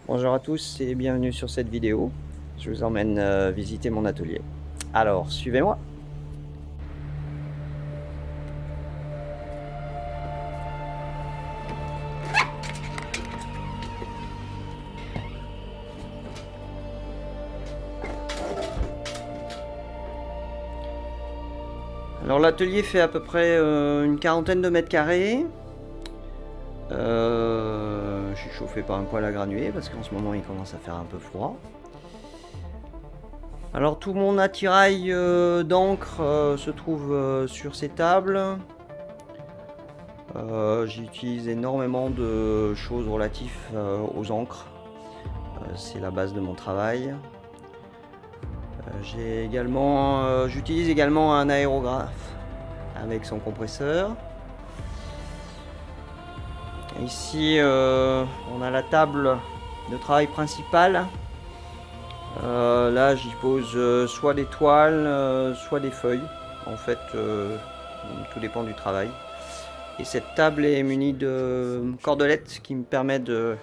Bonjour à tous et bienvenue sur cette vidéo. Je vous emmène visiter mon atelier. Alors, suivez-moi. Alors, l'atelier fait à peu près une quarantaine de mètres carrés. Je suis chauffé par un poêle à granuler parce qu'en ce moment il commence à faire un peu froid. Alors, tout mon attirail d'encre se trouve sur ces tables. J'utilise énormément de choses relatives aux encres. C'est la base de mon travail. J'utilise également un aérographe avec son compresseur. Ici, on a la table de travail principale. Là, j'y pose soit des toiles, soit des feuilles. En fait, tout dépend du travail. Et cette table est munie de cordelettes qui me permettent de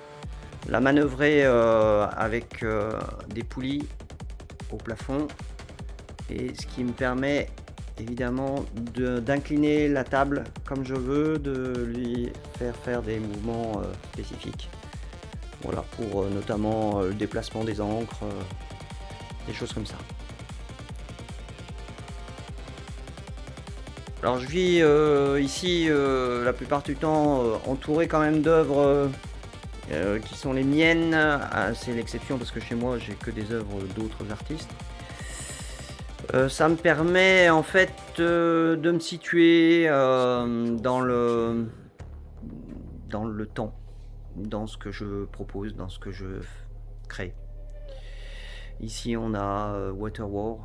la manœuvrer avec des poulies au plafond. Et ce qui me permet évidemment d'incliner la table comme je veux, de lui faire des mouvements spécifiques. Voilà, pour notamment le déplacement des encres, des choses comme ça. Alors je vis ici la plupart du temps entouré quand même d'œuvres qui sont les miennes. C'est l'exception parce que chez moi j'ai que des œuvres d'autres artistes. Ça me permet en fait de me situer dans le temps, dans ce que je propose, dans ce que je crée. Ici on a Water War,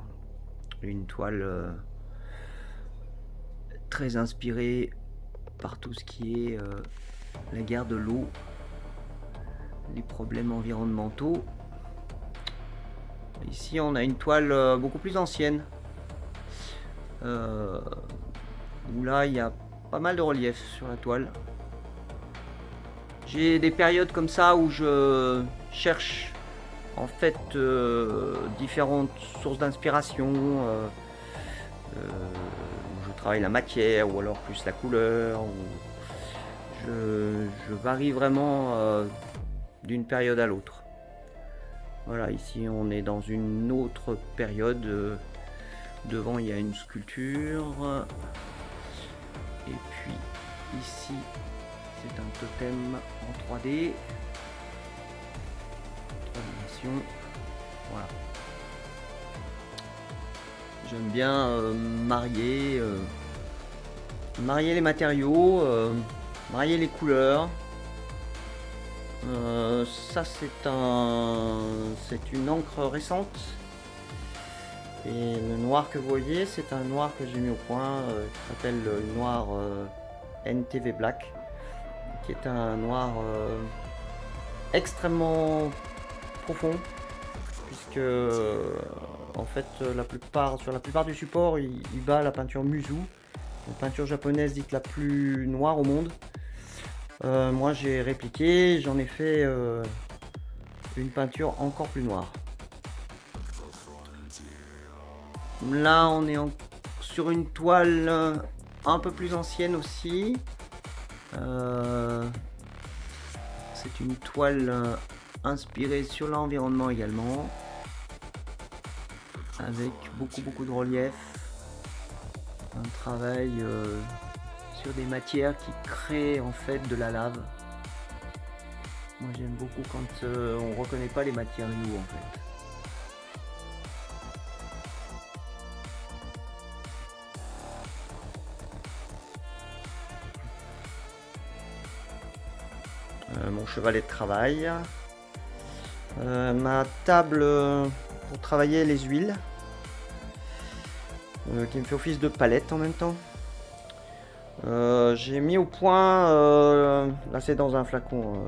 une toile très inspirée par tout ce qui est la guerre de l'eau, les problèmes environnementaux. Ici on a une toile beaucoup plus ancienne, où là il y a pas mal de relief sur la toile. J'ai des périodes comme ça où je cherche en fait différentes sources d'inspiration, où je travaille la matière ou alors plus la couleur, où je varie vraiment d'une période à l'autre. Voilà, ici on est dans une autre période. Devant il y a une sculpture. Et puis ici c'est un totem en 3D. 3 dimensions. Voilà. J'aime bien marier les matériaux, marier les couleurs. Ça c'est une encre récente. Et le noir que vous voyez, c'est un noir que j'ai mis au point qui s'appelle le noir NTV Black, qui est un noir extrêmement profond, puisque en fait sur la plupart du support il bat la peinture Musu, une peinture japonaise dite la plus noire au monde. Moi j'ai répliqué, j'en ai fait une peinture encore plus noire. Là on est sur une toile un peu plus ancienne aussi. C'est une toile inspirée sur l'environnement également, avec beaucoup de relief, un travail sur des matières qui créent en fait de la lave. Moi j'aime beaucoup quand on reconnaît pas les matériaux en fait. Mon chevalet de travail, ma table pour travailler les huiles, qui me fait office de palette en même temps. J'ai mis au point, là c'est dans un flacon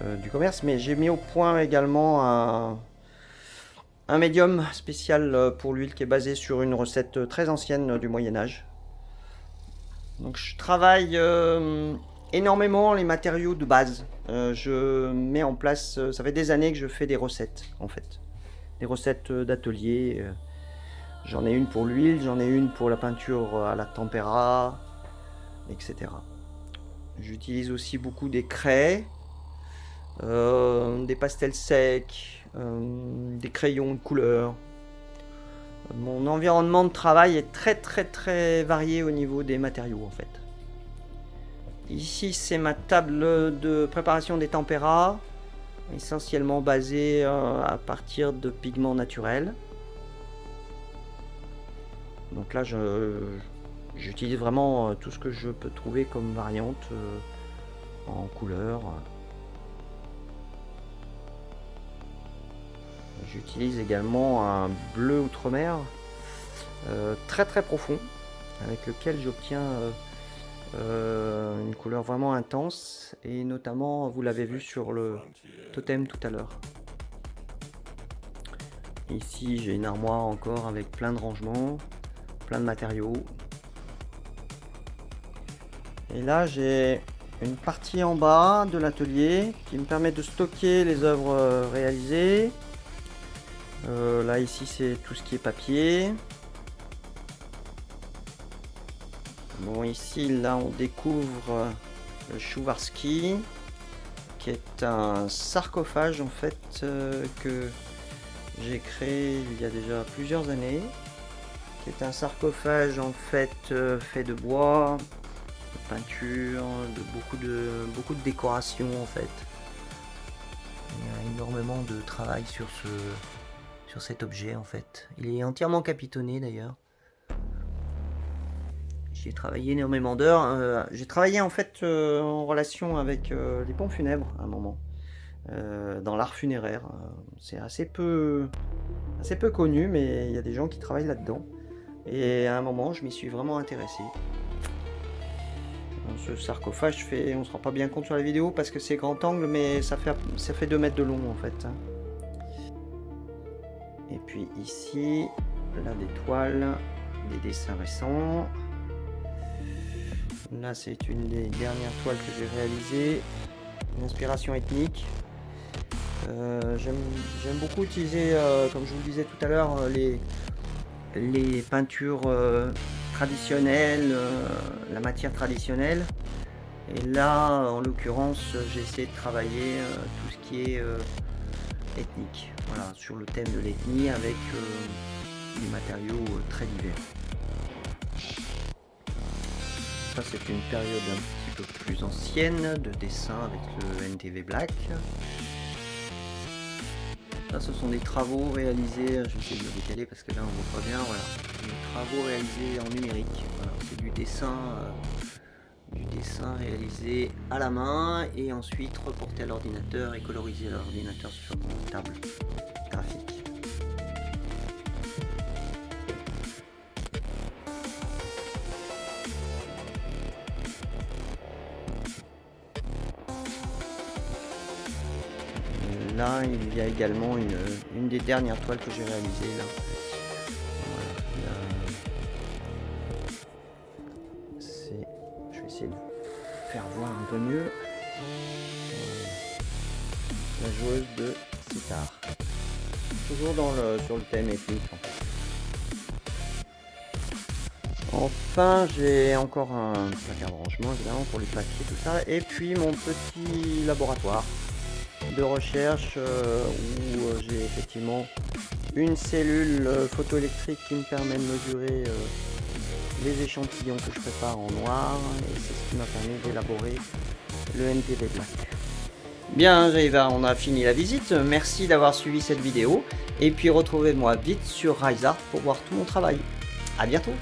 du commerce, mais j'ai mis au point également un médium spécial pour l'huile qui est basé sur une recette très ancienne du Moyen-Âge. Donc je travaille énormément les matériaux de base. je mets en place, ça fait des années que je fais des recettes en fait. Des recettes d'atelier. J'en ai une pour l'huile, j'en ai une pour la peinture à la tempéra, etc. J'utilise aussi beaucoup des craies, des pastels secs, des crayons de couleur. Mon environnement de travail est très varié au niveau des matériaux en fait. Ici c'est ma table de préparation des tempéras, essentiellement basée à partir de pigments naturels. Donc là j'utilise vraiment tout ce que je peux trouver comme variante en couleur. J'utilise également un bleu outre-mer très profond, avec lequel j'obtiens une couleur vraiment intense, et notamment vous l'avez vu sur le totem tout à l'heure. Ici j'ai une armoire encore avec plein de rangements, plein de matériaux. Et là j'ai une partie en bas de l'atelier qui me permet de stocker les œuvres réalisées. Là ici c'est tout ce qui est papier. Bon, ici là on découvre le Chouvarski, qui est un sarcophage en fait que j'ai créé il y a déjà plusieurs années, qui est un sarcophage en fait fait de bois, de peinture, de beaucoup de décoration en fait. Il y a énormément de travail sur cet objet en fait. Il est entièrement capitonné d'ailleurs. J'ai travaillé énormément d'heures. J'ai travaillé en fait en relation avec les pompes funèbres à un moment, dans l'art funéraire. C'est assez peu connu, mais il y a des gens qui travaillent là-dedans. Et à un moment, je m'y suis vraiment intéressé. Ce sarcophage fait, on se rend pas bien compte sur la vidéo parce que c'est grand angle, mais ça fait 2 mètres de long en fait. Et puis ici, là des toiles, des dessins récents. Là c'est une des dernières toiles que j'ai réalisées, une inspiration ethnique. J'aime beaucoup utiliser, comme je vous le disais tout à l'heure, les peintures traditionnelles, la matière traditionnelle. Et là, en l'occurrence, j'ai essayé de travailler tout ce qui est ethnique. Voilà, sur le thème de l'ethnie avec des matériaux très divers. Ça, c'est une période un petit peu plus ancienne de dessin avec le NTV Black. Là, ce sont des travaux réalisés, je vais essayer de le décaler parce que là on voit pas bien, voilà. Des travaux réalisés en numérique. Voilà, c'est du dessin réalisé à la main et ensuite reporté à l'ordinateur et colorisé à l'ordinateur sur une table graphique. Là, il y a également une des dernières toiles que j'ai réalisées là. Voilà, je vais essayer de faire voir un peu mieux. La joueuse de sitar. Toujours sur le thème ethnique en fait. Enfin, j'ai encore un placard de rangement évidemment pour les papiers, tout ça, et puis mon petit laboratoire de recherche où j'ai effectivement une cellule photoélectrique qui me permet de mesurer les échantillons que je prépare en noir, et c'est ce qui m'a permis d'élaborer le NTV Black. Bien, on a fini la visite. Merci d'avoir suivi cette vidéo, et puis retrouvez-moi vite sur RiseArt pour voir tout mon travail. À bientôt.